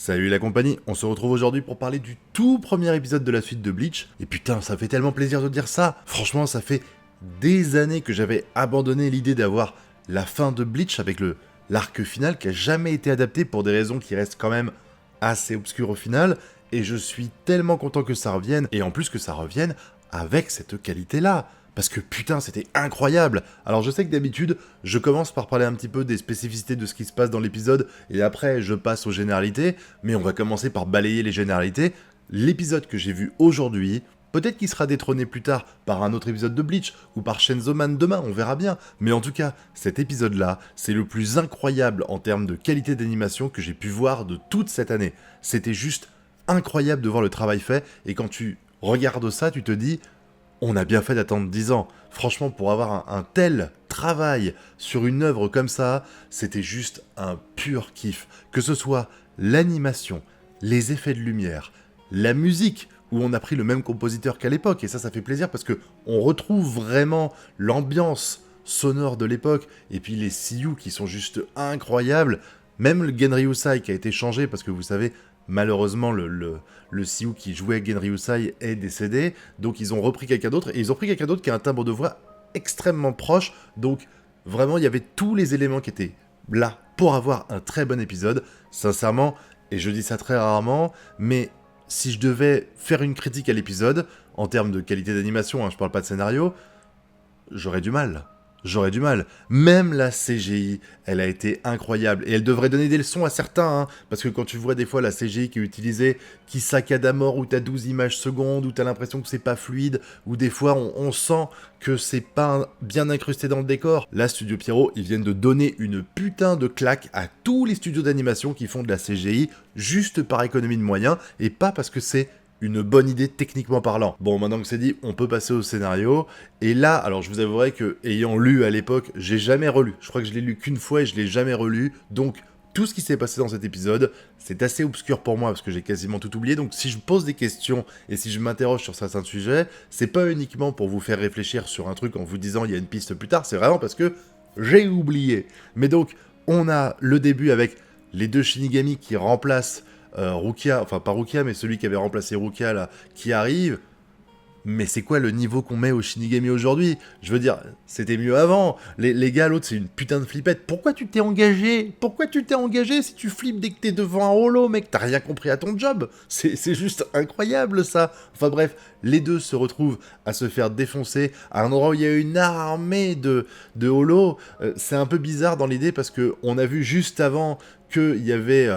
Salut la compagnie, on se retrouve aujourd'hui pour parler du tout premier épisode de la suite de Bleach. Et putain, ça fait tellement plaisir de dire ça. Franchement, ça fait des années que j'avais abandonné l'idée d'avoir la fin de Bleach avec l'arc final qui a jamais été adapté pour des raisons qui restent quand même assez obscures au final. Et je suis tellement content que ça revienne, et en plus que ça revienne avec cette qualité-là. Parce que putain, c'était incroyable. Alors je sais que d'habitude, je commence par parler un petit peu des spécificités de ce qui se passe dans l'épisode, et après je passe aux généralités, mais on va commencer par balayer les généralités. L'épisode que j'ai vu aujourd'hui, peut-être qu'il sera détrôné plus tard par un autre épisode de Bleach, ou par Chainsaw Man demain, on verra bien. Mais en tout cas, cet épisode-là, c'est le plus incroyable en termes de qualité d'animation que j'ai pu voir de toute cette année. C'était juste incroyable de voir le travail fait, et quand tu regardes ça, tu te dis... On a bien fait d'attendre 10 ans. Franchement, pour avoir un tel travail sur une œuvre comme ça, c'était juste un pur kiff. Que ce soit l'animation, les effets de lumière, la musique, où on a pris le même compositeur qu'à l'époque, et ça fait plaisir parce que on retrouve vraiment l'ambiance sonore de l'époque, et puis les seiyuu qui sont juste incroyables, même le Genryusai qui a été changé, parce que vous savez, malheureusement, le seiyuu qui jouait Genryusai est décédé, donc ils ont repris quelqu'un d'autre, et ils ont pris quelqu'un d'autre qui a un timbre de voix extrêmement proche, donc vraiment, il y avait tous les éléments qui étaient là pour avoir un très bon épisode, sincèrement, et je dis ça très rarement, mais si je devais faire une critique à l'épisode, en termes de qualité d'animation, je parle pas de scénario, j'aurais du mal. J'aurais du mal. Même la CGI, elle a été incroyable. Et elle devrait donner des leçons à certains, hein, parce que quand tu vois des fois la CGI qui est utilisée, qui saccade à mort, où t'as 12 images secondes, où t'as l'impression que c'est pas fluide, où des fois on sent que c'est pas bien incrusté dans le décor. Là, Studio Pierrot, ils viennent de donner une putain de claque à tous les studios d'animation qui font de la CGI, juste par économie de moyens, et pas parce que c'est une bonne idée techniquement parlant. Bon, maintenant que c'est dit, on peut passer au scénario. Et là, alors je vous avouerai que, ayant lu à l'époque, j'ai jamais relu. Je crois que je l'ai lu qu'une fois et je l'ai jamais relu. Donc, tout ce qui s'est passé dans cet épisode, c'est assez obscur pour moi parce que j'ai quasiment tout oublié. Donc, si je pose des questions et si je m'interroge sur certains sujets, c'est pas uniquement pour vous faire réfléchir sur un truc en vous disant il y a une piste plus tard, c'est vraiment parce que j'ai oublié. Mais donc, on a le début avec les deux Shinigami qui remplacent Rukia, enfin pas Rukia, mais celui qui avait remplacé Rukia là, qui arrive. Mais c'est quoi le niveau qu'on met au Shinigami aujourd'hui? Je veux dire, c'était mieux avant. Les gars, l'autre, c'est une putain de flippette. Pourquoi tu t'es engagé? Pourquoi tu t'es engagé si tu flippes dès que t'es devant un holo, mec? T'as rien compris à ton job. C'est juste incroyable, ça. Enfin bref, les deux se retrouvent à se faire défoncer à un endroit où il y a une armée de holo. C'est un peu bizarre dans l'idée parce que on a vu juste avant qu'il y avait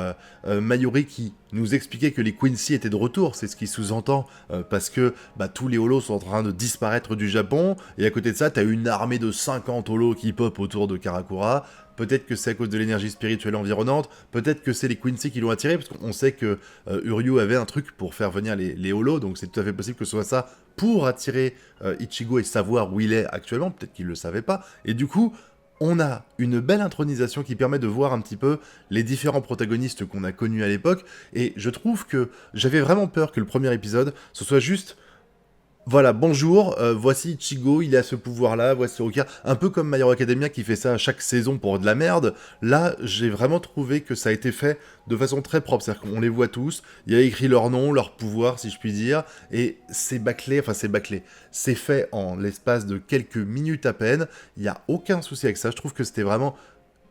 Mayuri qui nous expliquait que les Quincy étaient de retour, c'est ce qui sous-entend, parce que tous les holos sont en train de disparaître du Japon, et à côté de ça, t'as une armée de 50 holos qui pop autour de Karakura. Peut-être que c'est à cause de l'énergie spirituelle environnante, peut-être que c'est les Quincy qui l'ont attiré, parce qu'on sait que Uryu avait un truc pour faire venir les holos, donc c'est tout à fait possible que ce soit ça pour attirer Ichigo et savoir où il est actuellement, peut-être qu'il le savait pas, et du coup, on a une belle intronisation qui permet de voir un petit peu les différents protagonistes qu'on a connus à l'époque, et je trouve que j'avais vraiment peur que le premier épisode, ce soit juste... Voilà, bonjour, voici Ichigo, il a ce pouvoir-là, voici Rukia, un peu comme My Hero Academia qui fait ça chaque saison pour de la merde. Là, j'ai vraiment trouvé que ça a été fait de façon très propre, c'est-à-dire qu'on les voit tous, il y a écrit leur nom, leur pouvoir, si je puis dire, et c'est bâclé, c'est fait en l'espace de quelques minutes à peine, il n'y a aucun souci avec ça, je trouve que c'était vraiment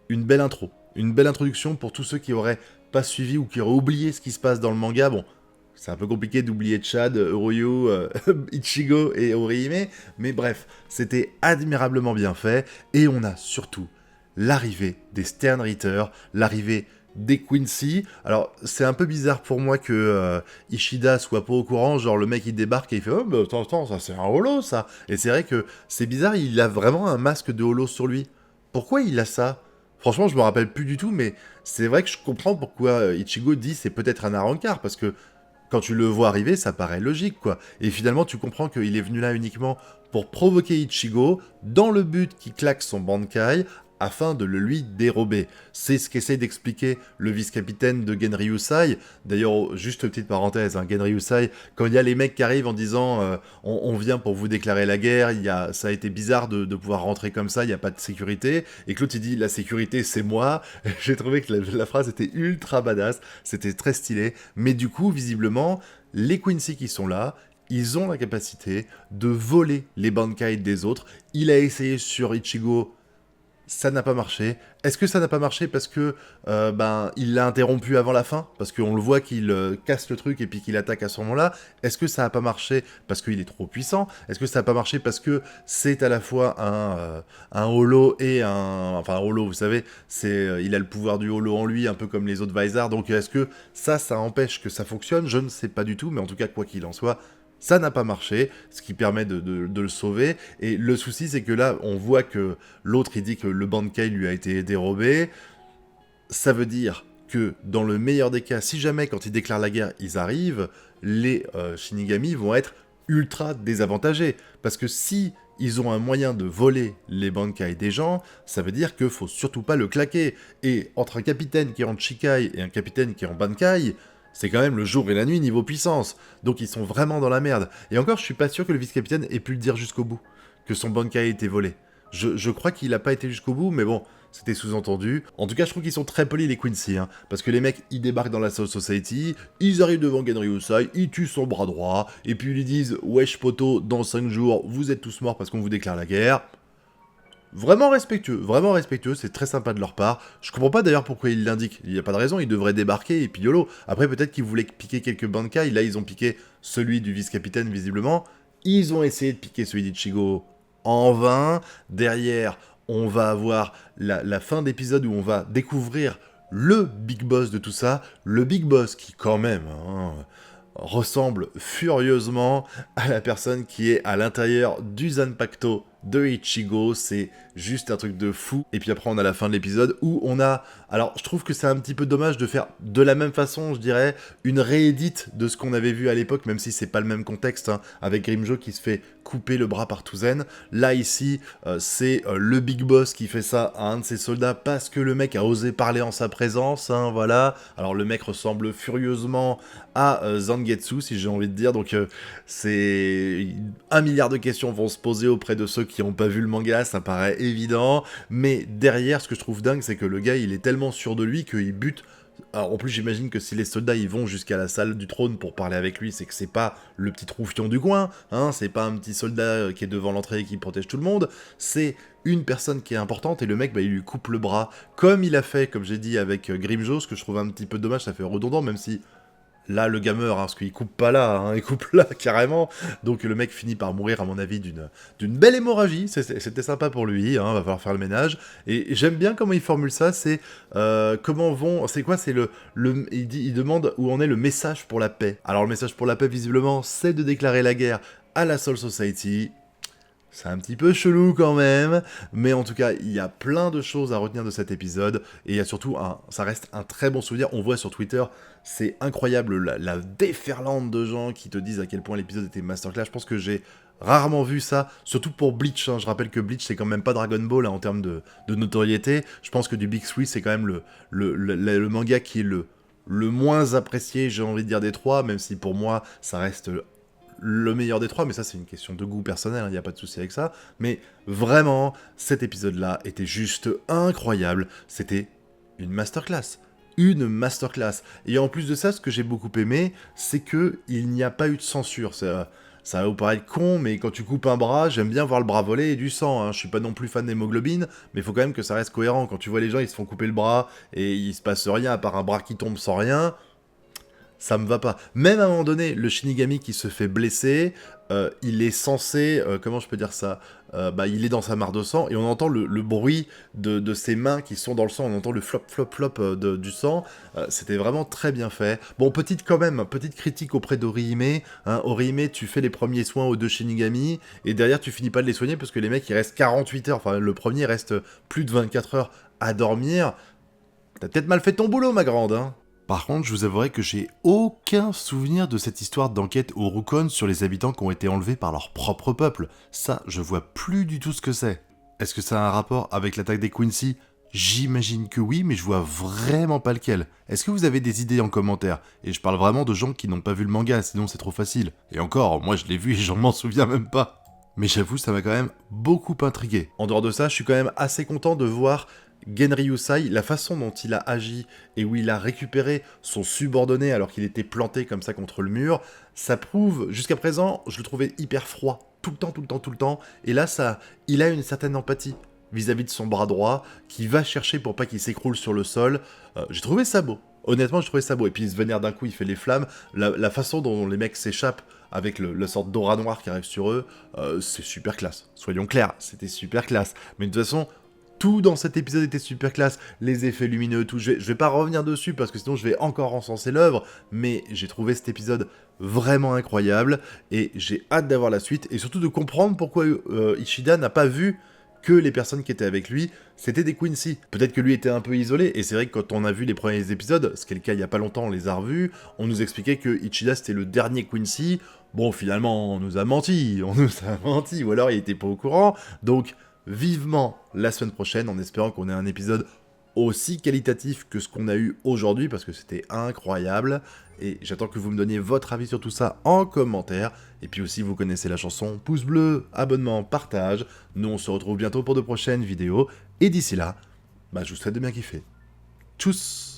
une belle intro, une belle introduction pour tous ceux qui auraient pas suivi ou qui auraient oublié ce qui se passe dans le manga, bon... C'est un peu compliqué d'oublier Chad, Uryu, Ichigo et Orihime, mais bref, c'était admirablement bien fait, et on a surtout l'arrivée des Sternritter, l'arrivée des Quincy. Alors, c'est un peu bizarre pour moi que Ishida soit pas au courant, genre le mec il débarque et il fait « Oh, mais attends, ça c'est un holo, ça !» Et c'est vrai que c'est bizarre, il a vraiment un masque de holo sur lui. Pourquoi il a ça? Franchement, je me rappelle plus du tout, mais c'est vrai que je comprends pourquoi Ichigo dit c'est peut-être un Arrancar, parce que quand tu le vois arriver, ça paraît logique, quoi. Et finalement, tu comprends qu'il est venu là uniquement pour provoquer Ichigo, dans le but qu'il claque son Bankai, afin de le lui dérober. C'est ce qu'essaie d'expliquer le vice-capitaine de Genryusai. D'ailleurs, juste petite parenthèse, hein, Genryusai, quand il y a les mecs qui arrivent en disant on vient pour vous déclarer la guerre, ça a été bizarre de pouvoir rentrer comme ça, il n'y a pas de sécurité, et que l'autre il dit la sécurité c'est moi. J'ai trouvé que la phrase était ultra badass, c'était très stylé, mais du coup, visiblement, les Quincy qui sont là, ils ont la capacité de voler les Bankai des autres. Il a essayé sur Ichigo, ça n'a pas marché. Est-ce que ça n'a pas marché parce que il l'a interrompu avant la fin? Parce qu'on le voit qu'il casse le truc et puis qu'il attaque à ce moment-là. Est-ce que ça n'a pas marché parce qu'il est trop puissant? Est-ce que ça n'a pas marché parce que c'est à la fois un holo et un... Enfin, un holo, vous savez, il a le pouvoir du holo en lui, un peu comme les autres Vizar. Donc est-ce que ça empêche que ça fonctionne? Je ne sais pas du tout, mais en tout cas, quoi qu'il en soit, ça n'a pas marché, ce qui permet de le sauver. Et le souci, c'est que là, on voit que l'autre, il dit que le Bankai lui a été dérobé. Ça veut dire que, dans le meilleur des cas, si jamais, quand ils déclarent la guerre, ils arrivent, les Shinigami vont être ultra désavantagés. Parce que si ils ont un moyen de voler les Bankai des gens, ça veut dire qu'il faut surtout pas le claquer. Et entre un capitaine qui est en Chikai et un capitaine qui est en Bankai, c'est quand même le jour et la nuit niveau puissance. Donc ils sont vraiment dans la merde. Et encore, je suis pas sûr que le vice-capitaine ait pu le dire jusqu'au bout. Que son Bankai a été volé. Je crois qu'il a pas été jusqu'au bout, mais bon, c'était sous-entendu. En tout cas, je trouve qu'ils sont très polis les Quincy, hein, parce que les mecs, ils débarquent dans la Soul Society, ils arrivent devant Genryusai, ils tuent son bras droit, et puis ils lui disent « Wesh poto, dans 5 jours, vous êtes tous morts parce qu'on vous déclare la guerre ». Vraiment respectueux, c'est très sympa de leur part. Je comprends pas d'ailleurs pourquoi ils l'indiquent, il n'y a pas de raison, ils devraient débarquer et puis YOLO. Après peut-être qu'ils voulaient piquer quelques Bankai, là ils ont piqué celui du vice-capitaine visiblement. Ils ont essayé de piquer celui d'Ichigo en vain. Derrière, on va avoir la fin d'épisode où on va découvrir le big boss de tout ça. Le big boss qui quand même... ressemble furieusement à la personne qui est à l'intérieur du Zanpakuto de Ichigo, c'est juste un truc de fou. Et puis après on a la fin de l'épisode où on a... Alors je trouve que c'est un petit peu dommage de faire de la même façon, je dirais, une réédite de ce qu'on avait vu à l'époque, même si c'est pas le même contexte, hein, avec Grimmjow qui se fait couper le bras par Touzen. Là ici, c'est le Big Boss qui fait ça à un de ses soldats parce que le mec a osé parler en sa présence, hein, voilà. Alors le mec ressemble furieusement à Zangetsu, si j'ai envie de dire, donc c'est... 1 milliard de questions vont se poser auprès de ceux qui n'ont pas vu le manga, ça paraît évident, mais derrière, ce que je trouve dingue, c'est que le gars, il est tellement sûr de lui qu'il bute. Alors, en plus, j'imagine que si les soldats ils vont jusqu'à la salle du trône pour parler avec lui, c'est que c'est pas le petit troufion du coin, hein, c'est pas un petit soldat qui est devant l'entrée et qui protège tout le monde, c'est une personne qui est importante, et le mec, bah, il lui coupe le bras, comme il a fait, comme j'ai dit, avec Grimmjow, ce que je trouve un petit peu dommage, ça fait redondant, même si... Là, le gars meurt, hein, parce qu'il coupe pas là, hein, il coupe là, carrément. Donc le mec finit par mourir, à mon avis, d'une belle hémorragie. C'était sympa pour lui, hein, va falloir faire le ménage. Et j'aime bien comment il formule ça, c'est comment vont... C'est quoi? C'est il demande où en est le message pour la paix. Alors le message pour la paix, visiblement, c'est de déclarer la guerre à la Soul Society. C'est un petit peu chelou quand même, mais en tout cas, il y a plein de choses à retenir de cet épisode, et il y a surtout, ça reste un très bon souvenir. On voit sur Twitter, c'est incroyable, la déferlante de gens qui te disent à quel point l'épisode était masterclass. Je pense que j'ai rarement vu ça, surtout pour Bleach, hein. Je rappelle que Bleach, c'est quand même pas Dragon Ball, hein, en termes de notoriété. Je pense que du Big Three, c'est quand même le manga qui est le moins apprécié, j'ai envie de dire, des trois, même si pour moi, ça reste... le meilleur des trois, mais ça c'est une question de goût personnel, il n'y a pas de souci avec ça, mais vraiment, cet épisode-là était juste incroyable, c'était une masterclass. Une masterclass. Et en plus de ça, ce que j'ai beaucoup aimé, c'est que il n'y a pas eu de censure. Ça va vous paraître con, mais quand tu coupes un bras, j'aime bien voir le bras voler et du sang, hein. Je suis pas non plus fan d'hémoglobine, mais il faut quand même que ça reste cohérent. Quand tu vois les gens, ils se font couper le bras, et il se passe rien, à part un bras qui tombe sans rien... ça me va pas. Même à un moment donné, le Shinigami qui se fait blesser, il est censé... comment je peux dire ça il est dans sa mare de sang, et on entend le bruit de ses mains qui sont dans le sang, on entend le flop, flop, flop du sang. C'était vraiment très bien fait. Bon, petite critique auprès d'Orihime. Hein, Orihime, tu fais les premiers soins aux deux Shinigami, et derrière, tu finis pas de les soigner, parce que les mecs, ils restent 48 heures, enfin, le premier reste plus de 24 heures à dormir. T'as peut-être mal fait ton boulot, ma grande, hein. Par contre, je vous avouerai que j'ai aucun souvenir de cette histoire d'enquête au Rukon sur les habitants qui ont été enlevés par leur propre peuple. Ça, je vois plus du tout ce que c'est. Est-ce que ça a un rapport avec l'attaque des Quincy? J'imagine que oui, mais je vois vraiment pas lequel. Est-ce que vous avez des idées en commentaire? Et je parle vraiment de gens qui n'ont pas vu le manga, sinon c'est trop facile. Et encore, moi je l'ai vu et j'en m'en souviens même pas. Mais j'avoue, ça m'a quand même beaucoup intrigué. En dehors de ça, je suis quand même assez content de voir Genryusai, la façon dont il a agi et où il a récupéré son subordonné alors qu'il était planté comme ça contre le mur. Ça prouve, jusqu'à présent, je le trouvais hyper froid. Tout le temps, tout le temps, tout le temps. Et là, il a une certaine empathie vis-à-vis de son bras droit, qui va chercher pour pas qu'il s'écroule sur le sol. J'ai trouvé ça beau. Honnêtement, j'ai trouvé ça beau. Et puis il se vénère d'un coup, il fait les flammes. La façon dont les mecs s'échappent avec la sorte d'aura noire qui arrive sur eux, c'est super classe. Soyons clairs, c'était super classe. Mais de toute façon, tout dans cet épisode était super classe. Les effets lumineux, tout. Je vais pas revenir dessus parce que sinon je vais encore encenser l'œuvre. Mais j'ai trouvé cet épisode vraiment incroyable. Et j'ai hâte d'avoir la suite. Et surtout de comprendre pourquoi Ishida n'a pas vu que les personnes qui étaient avec lui, c'était des Quincy. Peut-être que lui était un peu isolé, et c'est vrai que quand on a vu les premiers épisodes, ce qui est le cas il y a pas longtemps, on les a revus, on nous expliquait que Ichida c'était le dernier Quincy. Bon, finalement, on nous a menti, ou alors il était pas au courant, donc vivement la semaine prochaine, en espérant qu'on ait un épisode aussi qualitatif que ce qu'on a eu aujourd'hui, parce que c'était incroyable, et j'attends que vous me donniez votre avis sur tout ça en commentaire, et puis aussi vous connaissez la chanson, pouce bleu, abonnement, partage, nous on se retrouve bientôt pour de prochaines vidéos, et d'ici là, je vous souhaite de bien kiffer. Tchuss!